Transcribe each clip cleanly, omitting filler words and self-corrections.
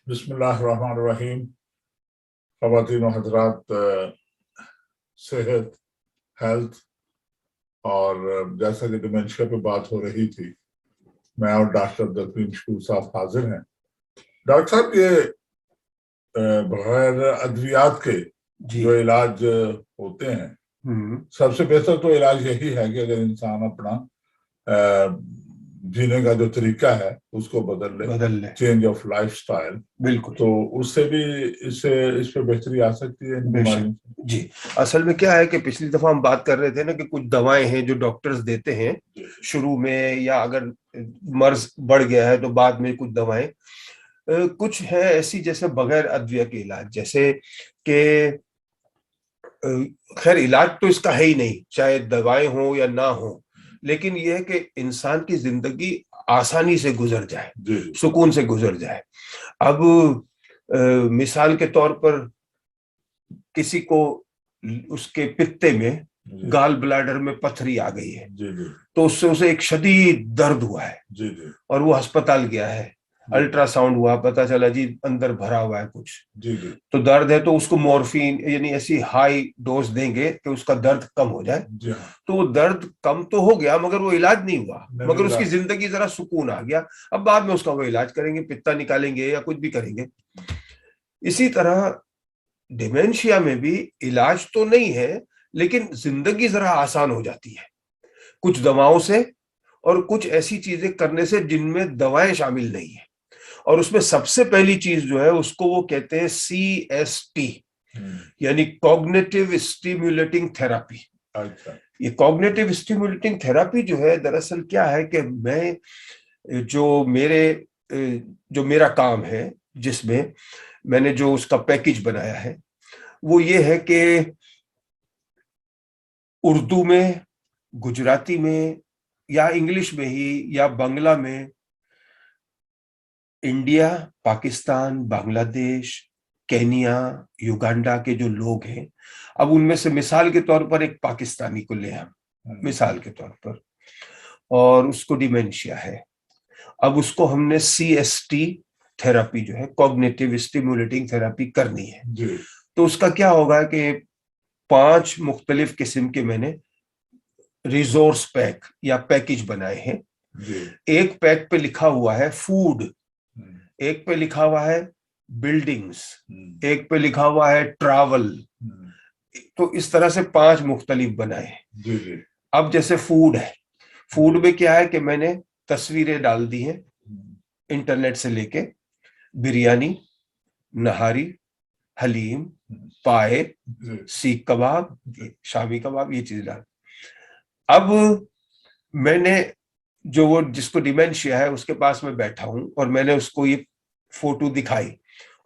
बिस्मिल्लाहिर्रहमानिर्रहीम। ख़वातीन व हज़रात, सेहत, हेल्थ और जैसा कि डिमेंशिया पे बात हो रही थी, मैं और डॉक्टर अब्दुल मशकूर साहब हाजिर हैं। डॉक्टर साहब, ये बगैर अद्वियात के जो इलाज होते हैं, सबसे बेहतर तो इलाज यही है कि अगर इंसान अपना जीने का जो तरीका है उसको बदल ले, चेंज ऑफ लाइफस्टाइल। बिल्कुल, तो उससे भी इस पे बेहतरी आ सकती है इन बीमारियों से। जी, असल में क्या है कि पिछली दफा हम बात कर रहे थे ना कि कुछ दवाएं हैं जो डॉक्टर्स देते हैं शुरू में, या अगर मर्ज बढ़ गया है तो बाद में कुछ दवाएं कुछ है ऐसी, जैसे बगैर अद्विया के इलाज, जैसे कि खैर इलाज तो इसका है ही नहीं, चाहे दवाएं हो या ना हो, लेकिन यह है कि इंसान की जिंदगी आसानी से गुजर जाए, सुकून से गुजर जाए। अब मिसाल के तौर पर किसी को उसके पित्ते में, गाल ब्लैडर में पथरी आ गई है, तो उससे उसे एक शदीद दर्द हुआ है और वो अस्पताल गया है, अल्ट्रासाउंड हुआ, पता चला जी अंदर भरा हुआ है कुछ, तो दर्द है, तो उसको मॉर्फिन यानी ऐसी हाई डोज देंगे कि उसका दर्द कम हो जाए। तो वो दर्द कम तो हो गया मगर वो इलाज नहीं हुआ, मगर उसकी जिंदगी जरा सुकून आ गया। अब बाद में उसका वो इलाज करेंगे, पित्ता निकालेंगे या कुछ भी करेंगे। इसी तरह डिमेंशिया में भी इलाज तो नहीं है, लेकिन जिंदगी जरा आसान हो जाती है कुछ दवाओं से, और कुछ ऐसी चीजें करने से जिनमें दवाएं शामिल नहीं है। और उसमें सबसे पहली चीज जो है उसको वो कहते हैं CST, यानी कॉग्निटिव स्टिमुलेटिंग थेरापी। अच्छा, ये कॉग्निटिव स्टिमुलेटिंग थेरापी जो है, दरअसल क्या है कि मैं जो मेरा काम है, जिसमें मैंने जो उसका पैकेज बनाया है, वो ये है कि उर्दू में, गुजराती में, या इंग्लिश में ही, या बांग्ला में, India, Pakistan, Bangladesh, Kenya, Uganda के जो लोग हैं, अब उनमें से मिसाल के तौर पर एक पाकिस्तानी को ले हम, मिसाल के तौर पर, और उसको डिमेंशिया है। अब उसको हमने CST थेरापी जो है, कॉग्निटिव स्टिमुलेटिंग थेरापी करनी है। तो उसका क्या होगा कि 5 मुख्तलिफ किस्म के मैंने रिसोर्स पैक या पैकेज बनाए हैं। एक पैक पे लिखा हुआ है फूड, एक पे लिखा हुआ है बिल्डिंग्स, एक पे लिखा हुआ है ट्रैवल। तो इस तरह से 5 मुख्तलिफ बनाए। अब जैसे फूड है, फूड में क्या है कि मैंने तस्वीरें डाल दी हैं इंटरनेट से लेके, बिरयानी, नहारी, हलीम, पाए, सीख कबाब, शामी कबाब, ये चीज डाल। अब मैंने जो वो जिसको डिमेंशिया है उसके पास में बैठा हूं और मैंने उसको ये फोटो दिखाई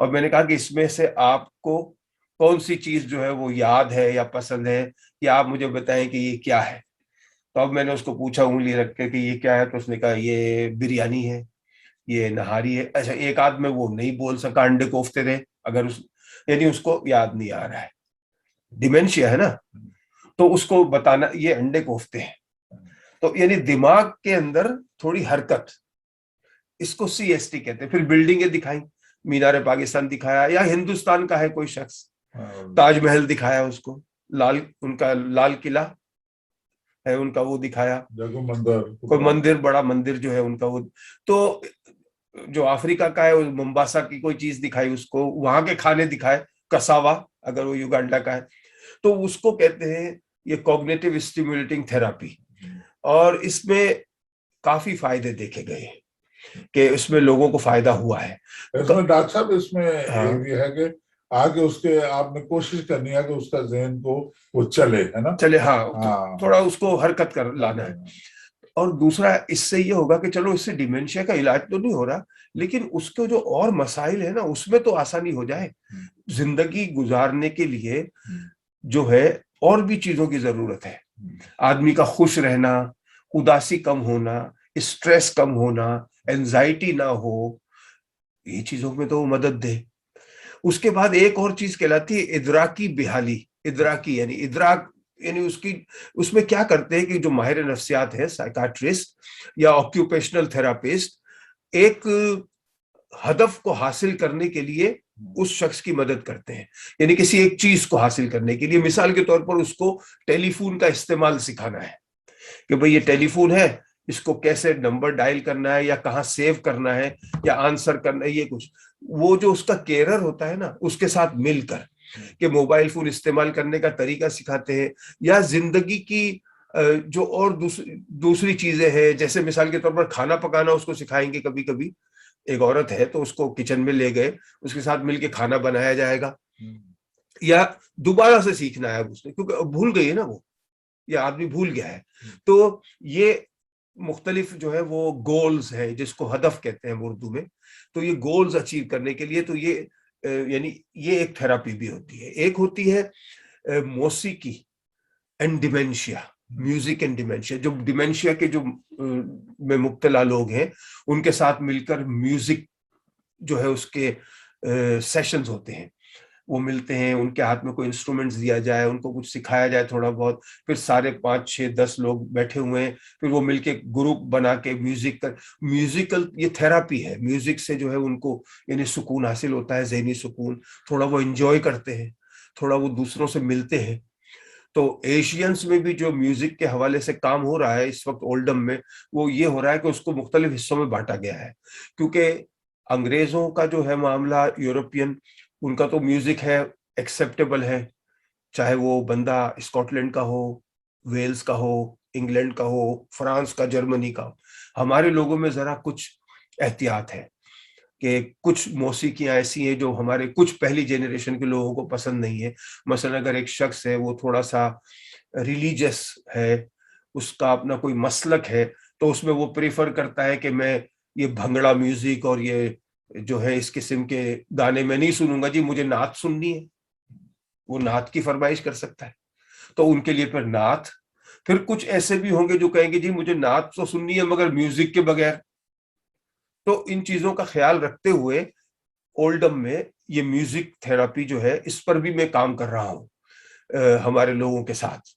और मैंने कहा कि इसमें से आपको कौन सी चीज जो है वो याद है या पसंद है, या आप मुझे बताएं कि ये क्या है। तो अब मैंने उसको पूछा उंगली रख के कि ये क्या है, तो उसने कहा ये बिरयानी है, ये नहारी है। अच्छा, एक आध में वो नहीं बोल सका, अंडे कोफ्ते थे, अगर यानी उसको याद नहीं आ रहा है, डिमेंशिया है ना, तो उसको बताना ये अंडे कोफ्ते हैं। तो यानी दिमाग के अंदर थोड़ी हरकत, इसको CST कहते हैं। फिर बिल्डिंगें दिखाई, मीनार पाकिस्तान दिखाया, या हिंदुस्तान का है कोई शख्स, ताजमहल दिखाया उसको, उनका लाल किला है उनका, वो दिखाया, कोई मंदिर, बड़ा मंदिर जो है उनका वो। तो जो अफ्रीका का है वो मोम्बासा की कोई चीज दिखाई उसको, वहां के खाने दिखाए, कसावा अगर वो युगांडा का है। तो उसको कहते हैं ये कॉग्निटिव स्टिमुलेटिंग थेरापी। और इसमें काफी फायदे देखे गए हैं कि इसमें लोगों को फायदा हुआ है। इसमें डॉक्टर साहब, इसमें ये है कि आगे उसके आपने कोशिश करनी है कि उसका ज़हन को वो चले, है ना, चले। हाँ, थोड़ा उसको हरकत कर लाना है। और दूसरा इससे ये होगा कि चलो इससे डिमेंशिया का इलाज तो नहीं हो रहा, लेकिन उसके जो और मसाइल है ना उसमें तो आसानी हो जाए। जिंदगी गुजारने के लिए जो है और भी चीजों की जरूरत है, आदमी का खुश रहना, उदासी कम होना, स्ट्रेस कम होना, एंजाइटी ना हो, ये चीजों में तो मदद दे। उसके बाद एक और चीज कहलाती है इदराकी बेहाली। इदराकी यानी इदराक, यानी उसमें क्या करते हैं कि जो माहिर नफ्सियात है, साइकाट्रिस्ट या ऑक्यूपेशनल थेरापिस्ट, एक हदफ को हासिल करने के लिए उस शख्स की मदद करते हैं, यानी किसी एक चीज को हासिल करने के लिए। मिसाल के तौर पर उसको टेलीफोन का इस्तेमाल सिखाना है कि भाई ये टेलीफोन है, इसको कैसे नंबर डायल करना है या कहाँ सेव करना है या आंसर करना है, ये कुछ वो जो उसका केयरर होता है ना, उसके साथ मिलकर कि मोबाइल फोन इस्तेमाल करने का तरीका सिखाते हैं, या जिंदगी की जो और दूसरी चीजें हैं, जैसे मिसाल के तौर पर खाना पकाना उसको सिखाएंगे। कभी कभी एक औरत है तो उसको किचन में ले गए, उसके साथ मिलके खाना बनाया जाएगा, या दोबारा से सीखना है उसने क्योंकि भूल गई है ना वो, या आदमी भूल गया है। तो ये मुख्तलिफ जो है वो गोल्स है, जिसको हदफ कहते हैं उर्दू में। तो ये गोल्स अचीव करने के लिए तो ये यानी ये एक थेरापी भी होती है। एक होती है मौसीकी and dementia, music and dementia. जो डिमेंशिया के जो में मुब्तला लोग हैं उनके साथ मिलकर म्यूजिक जो है उसके सेशंस होते हैं, वो मिलते हैं, उनके हाथ में कोई इंस्ट्रूमेंट्स दिया जाए, उनको कुछ सिखाया जाए थोड़ा बहुत, फिर सारे 5, 6, 10 लोग बैठे हुए हैं, फिर वो मिलके ग्रुप बना के म्यूजिकल ये थेरापी है। म्यूजिक से जो है उनको यानी सुकून हासिल होता है, ज़हनी सुकून, थोड़ा वो एंजॉय करते हैं, थोड़ा वो दूसरों से मिलते हैं। तो एशियंस में भी जो म्यूजिक के हवाले से काम हो रहा है इस वक्त ओल्डम में, वो ये हो रहा है कि उसको मुख्तलिफ हिस्सों में बांटा गया है। क्योंकि अंग्रेजों का जो है मामला, यूरोपियन, उनका तो म्यूजिक है एक्सेप्टेबल है, चाहे वो बंदा स्कॉटलैंड का हो, वेल्स का हो, इंग्लैंड का हो, फ्रांस का, जर्मनी का हो। हमारे लोगों में जरा कुछ एहतियात है कि कुछ मौसीकियां ऐसी हैं जो हमारे कुछ पहली जेनरेशन के लोगों को पसंद नहीं है। मसलन अगर एक शख्स है वो थोड़ा सा रिलीजियस है, उसका अपना कोई मसलक है, तो उसमें वो प्रेफर करता है कि मैं ये भंगड़ा म्यूजिक और ये जो है इस किस्म के गाने में नहीं सुनूंगा जी, मुझे नात सुननी है। वो नात की फरमाइश कर सकता है, तो उनके लिए फिर नात। फिर कुछ ऐसे भी होंगे जो कहेंगे जी मुझे नात तो सुननी है मगर म्यूजिक के बगैर। तो इन चीजों का ख्याल रखते हुए ओल्डम में ये म्यूजिक थेरापी जो है इस पर भी मैं काम कर रहा हूं हमारे लोगों के साथ।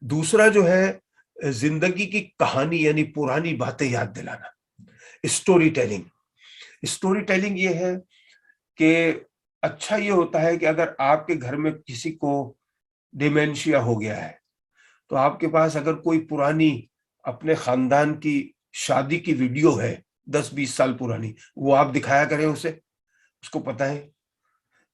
दूसरा जो है जिंदगी की कहानी यानी पुरानी बातें याद दिलाना, स्टोरी टेलिंग। स्टोरी टेलिंग ये है कि अच्छा ये होता है कि अगर आपके घर में किसी को डिमेंशिया हो गया है तो आपके पास अगर कोई पुरानी अपने खानदान की शादी की वीडियो है 10-20 साल पुरानी, वो आप दिखाया करें उसे, उसको पता है।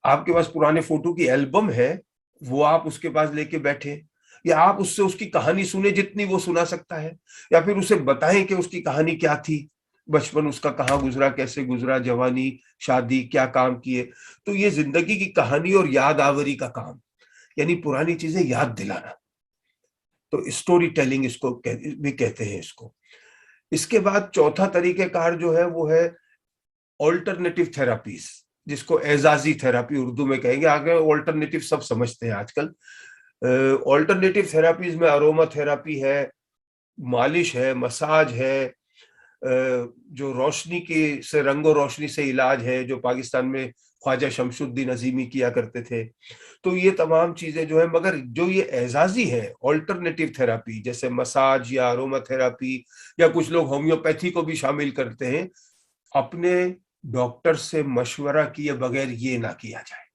आपके पास पुराने फोटो की एल्बम है, वो आप उसके पास लेके बैठे, या आप उससे उसकी कहानी सुने जितनी वो सुना सकता है, या फिर उसे बताएं कि उसकी कहानी क्या थी, बचपन उसका कहाँ गुजरा, कैसे गुजरा, जवानी, शादी, क्या काम किए। तो ये जिंदगी की कहानी और याद आवरी का काम, यानी पुरानी चीजें याद दिलाना। तो स्टोरी टेलिंग इसको भी कहते हैं इसको। इसके बाद चौथा तरीकेकार जो है वो है ऑल्टरनेटिव थेरापीज, जिसको एजाजी थेरापी उर्दू में कहेंगे। आगे ऑल्टरनेटिव सब समझते हैं आजकल। ऑल्टरनेटिव थेरापीज में अरोमा थेरापी है, मालिश है, मसाज है, जो रोशनी की से रंगो रोशनी से इलाज है, जो पाकिस्तान में ख्वाजा शमशुद्दीन अजीमी किया करते थे। तो ये तमाम चीजें जो है, मगर जो ये एजाजी है ऑल्टरनेटिव थेरापी जैसे मसाज या अरोमा थेरापी, या कुछ लोग होम्योपैथी को भी शामिल करते हैं, अपने डॉक्टर से मशवरा किए बगैर ये ना किया जाए।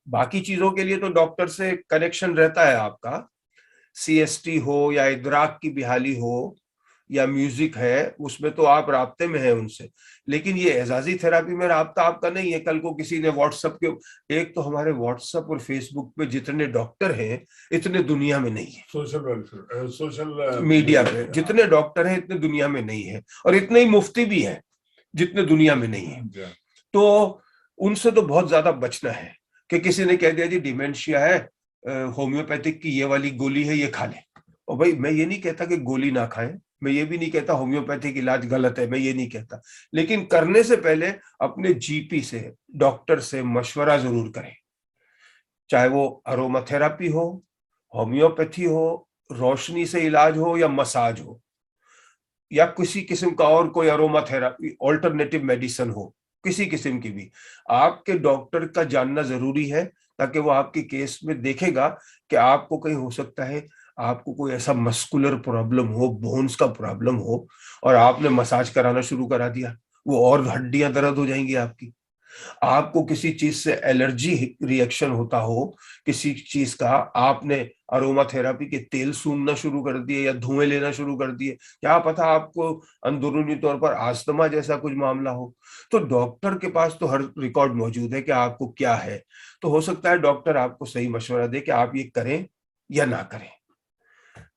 बाकी चीजों के लिए तो डॉक्टर से कनेक्शन रहता है आपका, सीएसटी हो या इदराक की बिहाली हो या म्यूजिक है, उसमें तो आप राब्ते में हैं उनसे। लेकिन ये एजाजी थेरापी में राब्ता आपका नहीं है। कल को किसी ने व्हाट्सएप के, एक तो हमारे व्हाट्सएप और फेसबुक पे जितने डॉक्टर हैं इतने दुनिया में नहीं है, सोशल मीडिया पे जितने डॉक्टर हैं इतने दुनिया में नहीं है, और इतने ही मुफ्ती भी हैं जितने दुनिया में नहीं है। तो उनसे तो बहुत ज्यादा बचना है कि किसी ने कह दिया जी डिमेंशिया है, होम्योपैथिक की ये वाली गोली है, ये खा ले। और भाई मैं ये नहीं कहता कि गोली ना खाएं, मैं ये भी नहीं कहता होम्योपैथिक इलाज गलत है, मैं ये नहीं कहता, लेकिन करने से पहले अपने जीपी से, डॉक्टर से मशवरा जरूर करें। चाहे वो अरोमा थेरापी हो, होम्योपैथी हो, रोशनी से इलाज हो, या मसाज हो, या किसी किस्म का और कोई अरोमा थेरापी ऑल्टरनेटिव मेडिसिन हो, किसी किस्म की भी, आपके डॉक्टर का जानना जरूरी है, ताकि वो आपके केस में देखेगा कि आपको कहीं हो सकता है आपको कोई ऐसा मस्कुलर प्रॉब्लम हो, बोन्स का प्रॉब्लम हो, और आपने मसाज कराना शुरू करा दिया, वो और हड्डियां दर्द हो जाएंगी आपकी। आपको किसी चीज से एलर्जी रिएक्शन होता हो, किसी चीज का, आपने अरोमा थेरेपी के तेल सूंघना शुरू कर दिए या धुएं लेना शुरू कर दिए, क्या पता आपको अंदरूनी तौर पर अस्थमा जैसा कुछ मामला हो। तो डॉक्टर के पास तो हर रिकॉर्ड मौजूद है कि आपको क्या है। तो हो सकता है डॉक्टर आपको सही मशवरा दे कि आप ये करें या ना करें।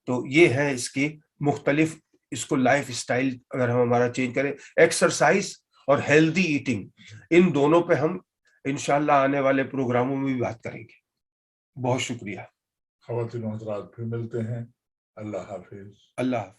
तो ये है इसकी मुख्तलिफ, इसको लाइफ स्टाइल अगर हम हमारा चेंज करें, एक्सरसाइज और हेल्दी ईटिंग, इन दोनों पे हम इंशाल्लाह आने वाले प्रोग्रामों में भी बात करेंगे। बहुत शुक्रिया। ख़वातीन हज़रात, फिर मिलते हैं। अल्लाह हाफिज। अल्लाह हाफिज।